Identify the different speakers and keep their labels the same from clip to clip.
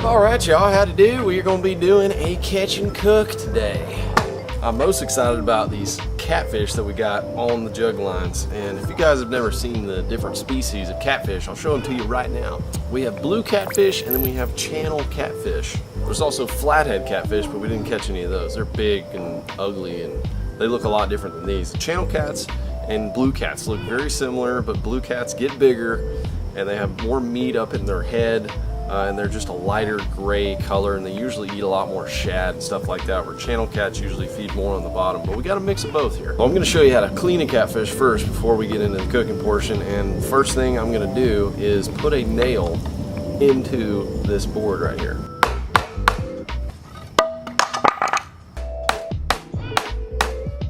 Speaker 1: Alright y'all, how to do? We're going to be doing a catch and cook today. I'm most excited about these catfish that we got on the jug lines. And if you guys have never seen the different species of catfish, I'll show them to you right now. We have blue catfish and then we have channel catfish. There's also flathead catfish, but we didn't catch any of those. They're big and ugly and they look a lot different than these. Channel cats and blue cats look very similar, but blue cats get bigger and they have more meat up in their head. And they're just a lighter gray color, and they usually eat a lot more shad and stuff like that, where channel cats usually feed more on the bottom, but we got a mix of both here. Well, I'm going to show you how to clean a catfish first before we get into the cooking portion, and first thing I'm going to do is put a nail into this board right here.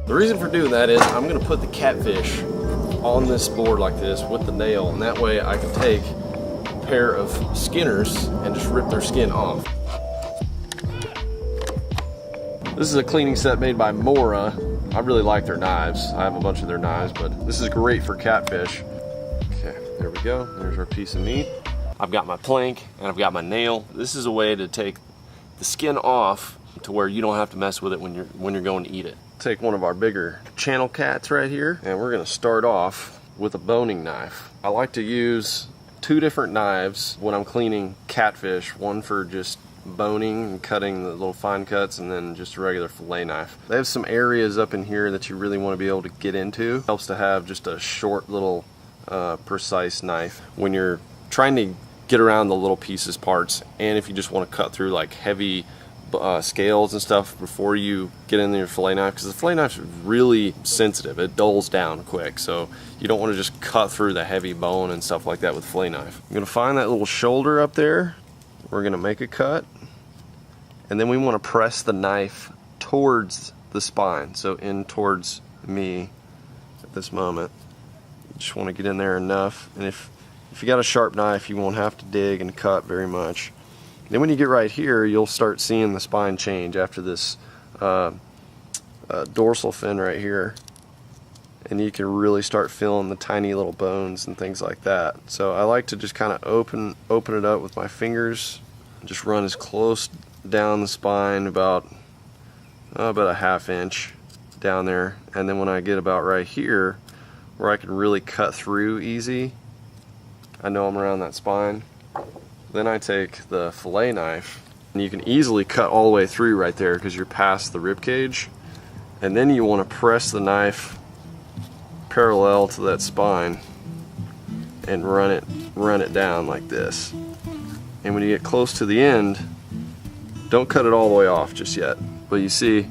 Speaker 1: The reason for doing that is I'm going to put the catfish on this board like this with the nail, and that way I can take pair of skinners and just rip their skin off. This is a cleaning set made by Mora. I really like their knives. I have a bunch of their knives, but this is great for catfish. Okay, there we go. There's our piece of meat. I've got my plank and I've got my nail. This is a way to take the skin off to where you don't have to mess with it when you're going to eat it. Take one of our bigger channel cats right here, and we're gonna start off with a boning knife. I like to use two different knives when I'm cleaning catfish, one for just boning and cutting the little fine cuts, and then just a regular fillet knife. They have some areas up in here that you really want to be able to get into. It helps to have just a short little precise knife when you're trying to get around the little pieces parts, and if you just want to cut through like heavy scales and stuff before you get in your fillet knife, because the fillet knife is really sensitive. It dulls down quick, so you don't want to just cut through the heavy bone and stuff like that with fillet knife. I'm going to find that little shoulder up there. We're going to make a cut, and then we want to press the knife towards the spine, so in towards me at this moment. You just want to get in there enough, and if you got a sharp knife, you won't have to dig and cut very much. Then when you get right here, you'll start seeing the spine change after this dorsal fin right here, and you can really start feeling the tiny little bones and things like that. So I like to just kind of open it up with my fingers, just run as close down the spine about a ½ inch down there, and then when I get about right here where I can really cut through easy, I know I'm around that spine. Then I take the fillet knife, and you can easily cut all the way through right there because you're past the rib cage. And then you want to press the knife parallel to that spine and run it down like this. And when you get close to the end, don't cut it all the way off just yet. But you see,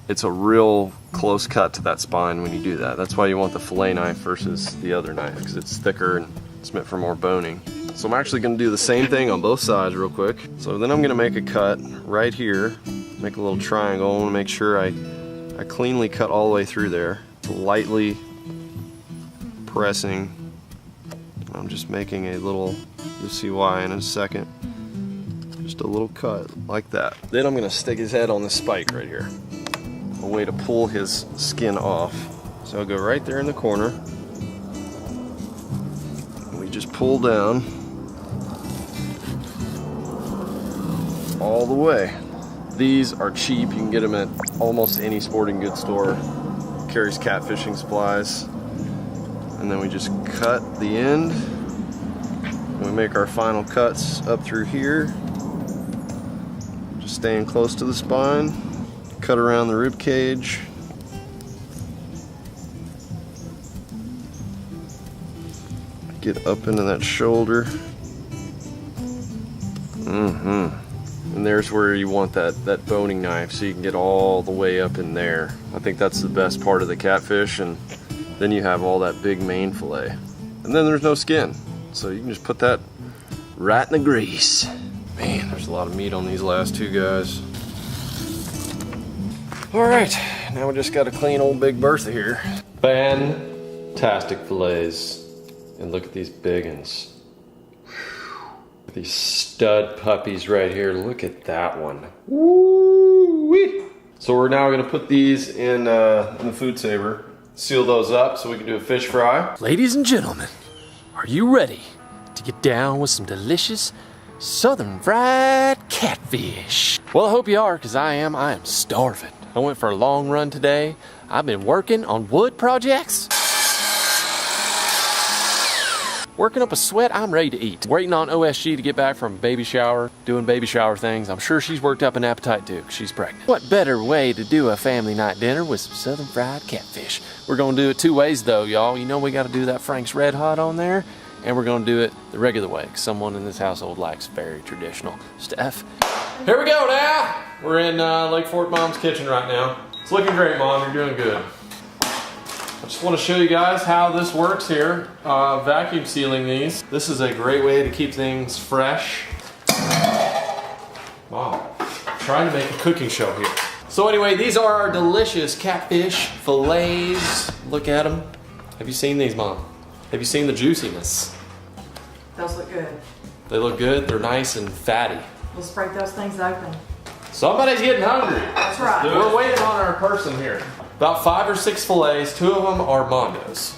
Speaker 1: it's a real close cut to that spine when you do that. That's why you want the fillet knife versus the other knife, because it's thicker and it's meant for more boning. So I'm actually going to do the same thing on both sides real quick. So then I'm going to make a cut right here, make a little triangle. I want to make sure I cleanly cut all the way through there, lightly pressing. I'm just making a little, you'll see why in a second, just a little cut like that. Then I'm going to stick his head on this spike right here, a way to pull his skin off. So I'll go right there in the corner. We just pull down all the way. These are cheap. You can get them at almost any sporting goods store. Carries catfishing supplies. And then we just cut the end. We make our final cuts up through here. Just staying close to the spine. Cut around the rib cage. Get up into that shoulder. And there's where you want that boning knife, so you can get all the way up in there. I think that's the best part of the catfish, and then you have all that big main fillet. And then there's no skin, so you can just put that right in the grease. Man, there's a lot of meat on these last two guys. Alright, now we just got to clean old Big Bertha here. Fantastic fillets. And look at these big uns. These stud puppies right here. Look at that one. Woo-wee. So we're now going to put these in the food saver, seal those up so we can do a fish fry.
Speaker 2: Ladies and gentlemen, are you ready to get down with some delicious
Speaker 1: Southern fried catfish. Well, I hope you are, because I am. I am starving. I went for a long run today. I've been working on wood projects. Working up a sweat, I'm ready to eat. Waiting on OSG to get back from baby shower, doing baby shower things. I'm sure she's worked up an appetite too, because she's pregnant. What better way to do a family night dinner with some southern fried catfish? We're gonna do it 2 ways though, y'all. You know we gotta do that Frank's Red Hot on there, and we're gonna do it the regular way, because someone in this household likes very traditional stuff. Here we go now. We're in Lake Fork Mom's kitchen right now. It's looking great, Mom, you're doing good. I just want to show you guys how this works here. Vacuum sealing these. This is a great way to keep things fresh. Wow, trying to make a cooking show here. So anyway, these are our delicious catfish fillets. Look at them. Have you seen these, Mom? Have you seen the juiciness?
Speaker 2: Those look good.
Speaker 1: They look good. They're nice and fatty.
Speaker 2: Let's break those things open.
Speaker 1: Somebody's getting hungry.
Speaker 2: That's right.
Speaker 1: We're waiting on our person here. About 5 or 6 fillets, 2 of them are mondos.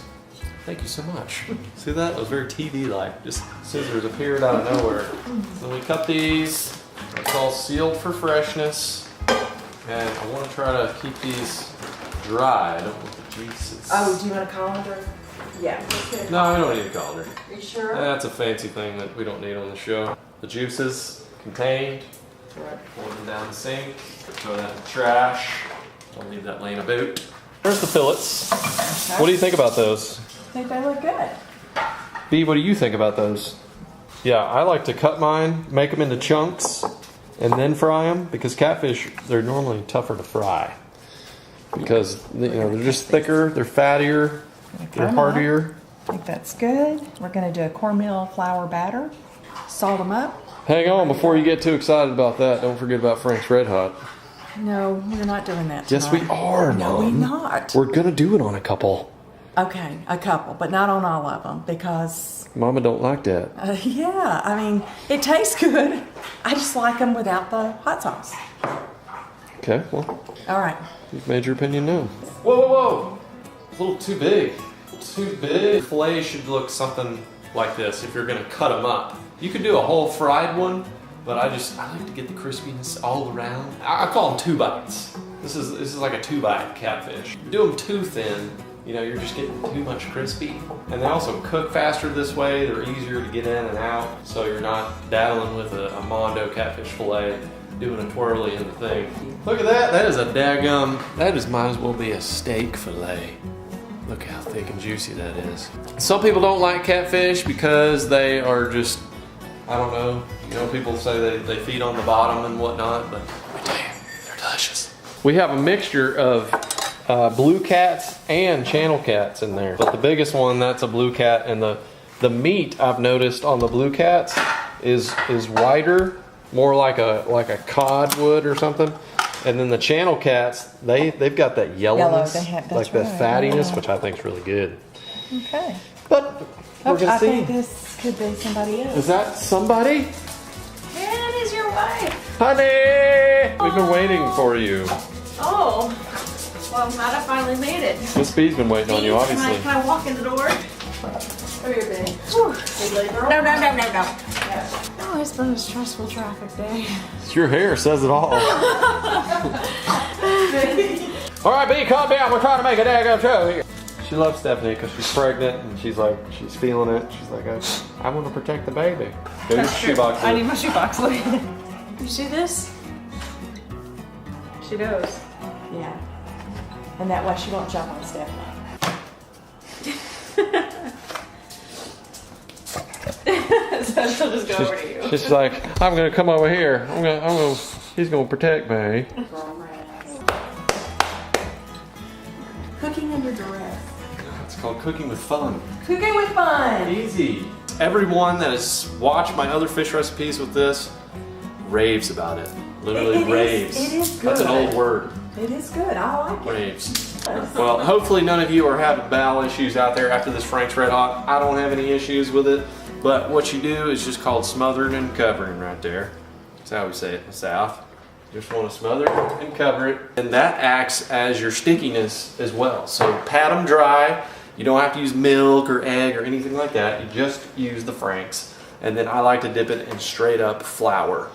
Speaker 1: Thank you so much. See that? It was very TV-like. Just scissors appeared out of nowhere. So we cut these. It's all sealed for freshness. And I want to try to keep these dry. I don't want the juices.
Speaker 2: Oh, do you want a colander? Yeah. Let's get a
Speaker 1: No, I don't need a colander.
Speaker 2: Are you sure?
Speaker 1: That's a fancy thing that we don't need on the show. The juices contained.
Speaker 2: Right.
Speaker 1: Pour them down the sink. Throw that in the trash. I'll leave that laying about. There's the fillets.
Speaker 2: Okay.
Speaker 1: What do you think about those?
Speaker 2: I think they look good.
Speaker 1: B, what do you think about those? Yeah, I like to cut mine, make them into chunks, and then fry them, because catfish, they're normally tougher to fry. Because they're just thicker, they're fattier, they're heartier.
Speaker 2: I think that's good. We're going to do a cornmeal flour batter. Salt them up.
Speaker 1: Hang on, before you get too excited about that, don't forget about Frank's Red Hot.
Speaker 2: No, we're not doing that
Speaker 1: Yes, we
Speaker 2: tonight.
Speaker 1: are,
Speaker 2: No,
Speaker 1: Mom.
Speaker 2: we're not.
Speaker 1: We're gonna do it on a couple.
Speaker 2: Okay, a couple, but not on all of them, because,
Speaker 1: Mama don't like that.
Speaker 2: yeah, I mean, it tastes good. I just like them without the hot sauce.
Speaker 1: Okay, well,
Speaker 2: All right.
Speaker 1: you've made your opinion known. Whoa, whoa, whoa! It's a little too big. Too big. Filet should look something like this if you're gonna cut them up. You could do a whole fried one, but I like to get the crispiness all around. I call them 2 bites. This is like a 2-bite catfish. Do them too thin, you're just getting too much crispy. And they also cook faster this way. They're easier to get in and out, so you're not daddling with a Mondo catfish fillet, doing a twirly in the thing. Look at that. That is a daggum. That might as well be a steak fillet. Look how thick and juicy that is. Some people don't like catfish because they are just, I don't know. People say they feed on the bottom and whatnot, but I tell you, they're delicious. We have a mixture of blue cats and channel cats in there. But the biggest one, that's a blue cat, and the meat I've noticed on the blue cats is whiter, more like a cod would or something. And then the channel cats, they've got that yellowness, like the fattiness, which I think is really good.
Speaker 2: Okay.
Speaker 1: But we're gonna
Speaker 2: I
Speaker 1: see.
Speaker 2: think this could be somebody else.
Speaker 1: Is that somebody?
Speaker 2: That is your wife.
Speaker 1: Honey! We've been waiting for you.
Speaker 2: Oh. Well, I'm glad I finally made it.
Speaker 1: Miss B's been waiting on you, obviously.
Speaker 2: Can I walk in the door? Come here, baby. Hey, girl. No. Oh, it's been a stressful traffic day.
Speaker 1: Your hair says it all. All right, B, calm down. We're trying to make a daggone show here. She loves Stephanie because she's pregnant and she's feeling it. She's like, I want to protect the baby. Go get your shoebox.
Speaker 2: I need my shoebox. Look. You see this? She knows. Yeah. And that way she won't jump on Stephanie. So she'll just go over to you.
Speaker 1: She's like, I'm gonna come over here. He's gonna protect me.
Speaker 2: Cooking under duress.
Speaker 1: It's called cooking with fun.
Speaker 2: Cooking with fun.
Speaker 1: Easy. Everyone that has watched my other fish recipes with this raves about it. Literally raves.
Speaker 2: It is good.
Speaker 1: That's an old word.
Speaker 2: It is good. I like it.
Speaker 1: Raves. Well, hopefully none of you are having bowel issues out there after this Frank's Red Hot. I don't have any issues with it. But what you do is just called smothering and covering right there. That's how we say it in the South. You just want to smother it and cover it. And that acts as your stickiness as well. So pat them dry. You don't have to use milk or egg or anything like that. You just use the Frank's. And then I like to dip it in straight up flour.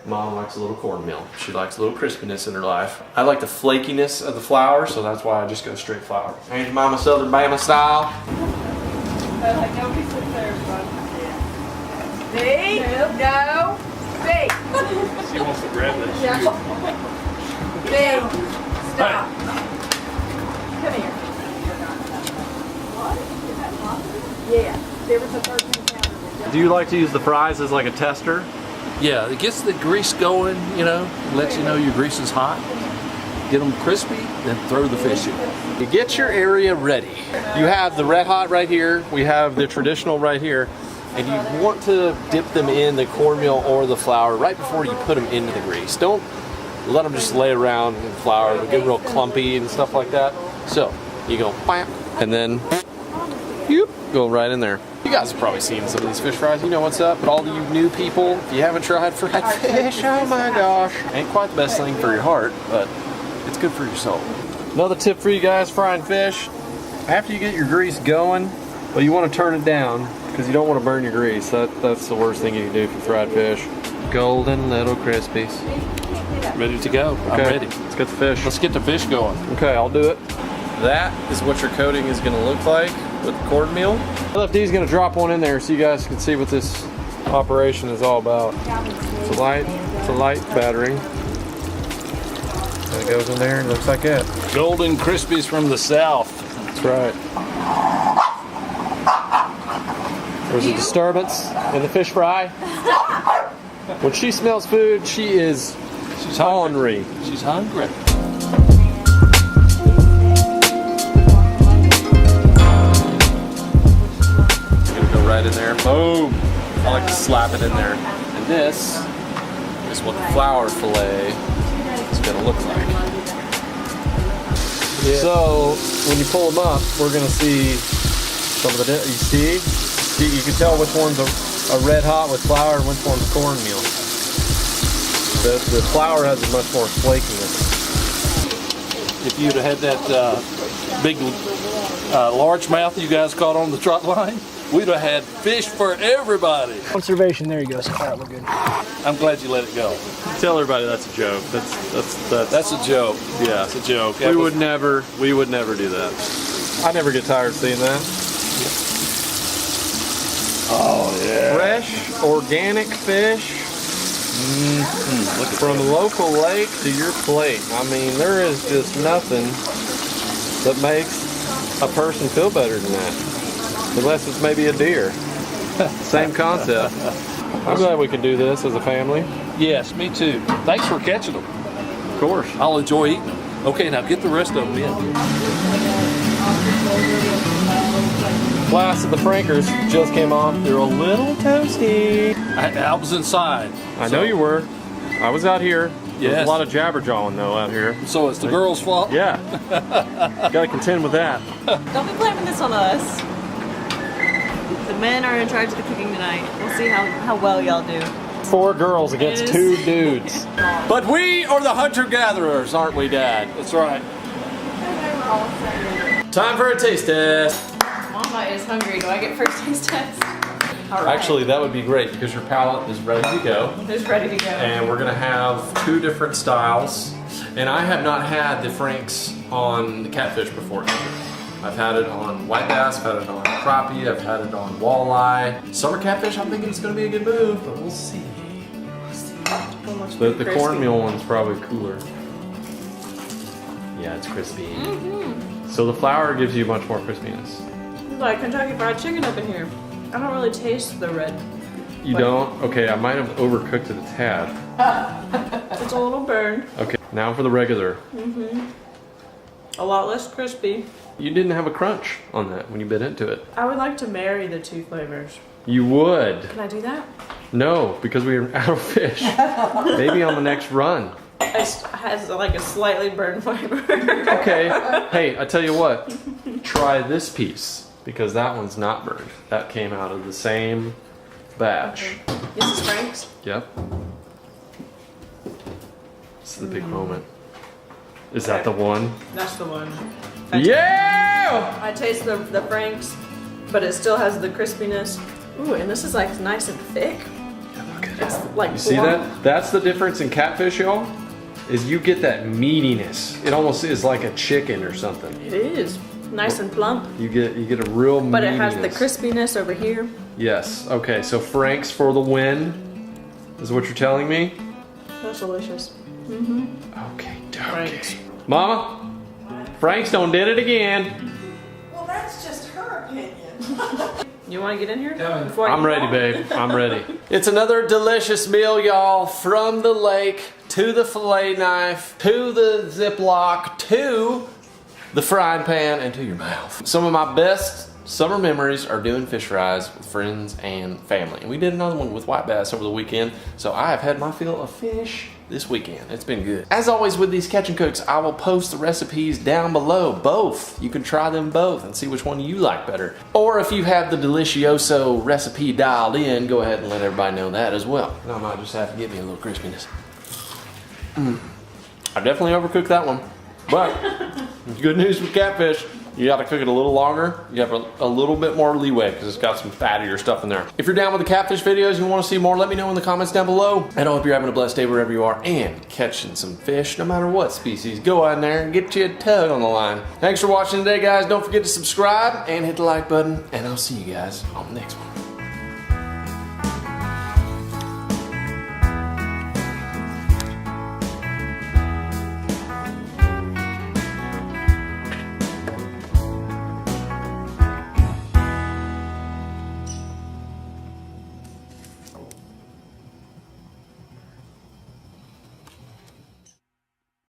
Speaker 1: Mom likes a little cornmeal. She likes a little crispiness in her life. I like the flakiness of the flour, so that's why I just go straight flour. Ain't Mama Southern Bama style.
Speaker 2: B, no, B.
Speaker 1: She wants to grab that shoe.
Speaker 2: B, stop. Come here. Yeah, there was a 13 pounder.
Speaker 1: Do you like to use the fries as like a tester?
Speaker 3: Yeah, it gets the grease going, you know, lets you know your grease is hot. Get them crispy, then throw the fish in.
Speaker 1: You get your area ready. You have the red hot right here. We have the traditional right here. And you want to dip them in the cornmeal or the flour right before you put them into the grease. Don't let them just lay around in flour. They'll get real clumpy and stuff like that. So you go, bam, and then you go right in there. You guys have probably seen some of these fish fries. You know what's up. But all you new people, if you haven't tried fried fish, oh my gosh. Ain't quite the best thing for your heart, but it's good for your soul. Another tip for you guys frying fish. After you get your grease going, well, you want to turn it down because you don't want to burn your grease. That's the worst thing you can do for fried fish. Golden little crispies.
Speaker 3: Ready to go.
Speaker 1: Okay,
Speaker 3: I'm ready.
Speaker 1: Let's get the fish.
Speaker 3: Let's get the fish going.
Speaker 1: Okay, I'll do it. That is what your coating is going to look like with the cornmeal. LFD is going to drop one in there so you guys can see what this operation is all about. It's a light battering. And it goes in there and looks like that.
Speaker 3: Golden Crispies from the south.
Speaker 1: That's right. There's a disturbance in the fish fry. When she smells food, she's hungry.
Speaker 3: She's hungry.
Speaker 1: Right in there. Boom! I like to slap it in there. And this is what the flour fillet is going to look like. Yeah. So when you pull them up, we're going to see some of the. You see, you can tell which one's a red hot with flour and which one's cornmeal. The flour has a much more flakiness.
Speaker 3: If you'd have had that big largemouth you guys caught on the trot line, we'd have had fish for everybody.
Speaker 4: Observation, there you go. So far, it looked good.
Speaker 3: I'm glad you let it go.
Speaker 1: Tell everybody that's a joke.
Speaker 3: That's a joke.
Speaker 1: Yeah,
Speaker 3: It's a joke.
Speaker 1: we would never do that. I never get tired of seeing that.
Speaker 3: Oh yeah.
Speaker 1: Fresh, organic fish from the local lake to your plate. I mean, there is just nothing that makes a person feel better than that. Unless it's maybe a deer. Same concept. I'm glad we can do this as a family.
Speaker 3: Yes, me too. Thanks for catching them.
Speaker 1: Of course.
Speaker 3: I'll enjoy eating them. Okay, now get the rest of them in.
Speaker 1: Last of the Frankers just came off. They're a little toasty.
Speaker 3: I was inside.
Speaker 1: I know you were. I was out here. There's
Speaker 3: Yes.
Speaker 1: a lot of jabberjawing though out here.
Speaker 3: So it's the girl's fault?
Speaker 1: Yeah. Gotta contend with that.
Speaker 5: Don't be blaming this on us. The men are in charge of the cooking tonight. We'll see how well y'all do.
Speaker 1: 4 girls against
Speaker 5: It is.
Speaker 1: 2 dudes.
Speaker 3: But we are the hunter-gatherers, aren't we, Dad? That's right.
Speaker 1: Time for a taste test.
Speaker 5: Mama is hungry. Do I get first taste test? All right.
Speaker 1: Actually, that would be great because your palate is ready to go.
Speaker 5: Who's ready to go?
Speaker 1: And we're gonna have 2 different styles. And I have not had the Franks on the catfish before either. I've had it on white bass, I've had it on crappie, I've had it on walleye. Summer catfish, I'm thinking it's gonna be a good move, but we'll see. The cornmeal one's probably cooler. Yeah, it's crispy. So the flour gives you much more crispiness.
Speaker 5: It's like Kentucky Fried Chicken up in here. I don't really taste the red.
Speaker 1: You don't? Okay, I might have overcooked it a tad.
Speaker 5: It's a little burned.
Speaker 1: Okay, now for the regular.
Speaker 5: A lot less crispy.
Speaker 1: You didn't have a crunch on that when you bit into it.
Speaker 5: I would like to marry the 2 flavors.
Speaker 1: You would.
Speaker 5: Can I do that?
Speaker 1: No, because we are out of fish. Maybe on the next run.
Speaker 5: It has like a slightly burned flavor.
Speaker 1: Okay, hey, I tell you what. Try this piece, because that one's not burned. That came out of the same batch.
Speaker 5: This is Frank's.
Speaker 1: Yep. This is the big moment. Is that the one?
Speaker 5: That's the one.
Speaker 1: Yeah!
Speaker 5: I taste the Frank's, but it still has the crispiness. Ooh, and this is like nice and thick.
Speaker 1: Look at
Speaker 5: It's
Speaker 1: that.
Speaker 5: like
Speaker 1: You see
Speaker 5: plump.
Speaker 1: that? That's the difference in catfish, y'all. Is you get that meatiness. It almost is like a chicken or something.
Speaker 5: It is nice and plump,
Speaker 1: You get a real meatiness.
Speaker 5: but it has the crispiness over here.
Speaker 1: Yes. Okay. So Frank's for the win, is what you're telling me.
Speaker 5: That's delicious.
Speaker 1: Okay.
Speaker 5: Frank's.
Speaker 1: Mama, Frank's done did it again.
Speaker 2: Well, that's just her opinion.
Speaker 5: You want to get in here?
Speaker 1: I'm ready, babe. I'm ready. It's another delicious meal, y'all. From the lake to the fillet knife to the Ziploc to the frying pan and to your mouth. Some of my best summer memories are doing fish fries with friends and family. And we did another one with white bass over the weekend. So I have had my fill of fish this weekend. It's been good. As always with these catch and cooks, I will post the recipes down below. Both. You can try them both and see which one you like better. Or if you have the Delicioso recipe dialed in, go ahead and let everybody know that as well. And I might just have to give me a little crispiness. I definitely overcooked that one. But good news with catfish, you gotta cook it a little longer. You have a little bit more leeway because it's got some fattier stuff in there. If you're down with the catfish videos and you want to see more, let me know in the comments down below. And I hope you're having a blessed day wherever you are and catching some fish no matter what species. Go out there and get you a tug on the line. Thanks for watching today, guys. Don't forget to subscribe and hit the like button. And I'll see you guys on the next one.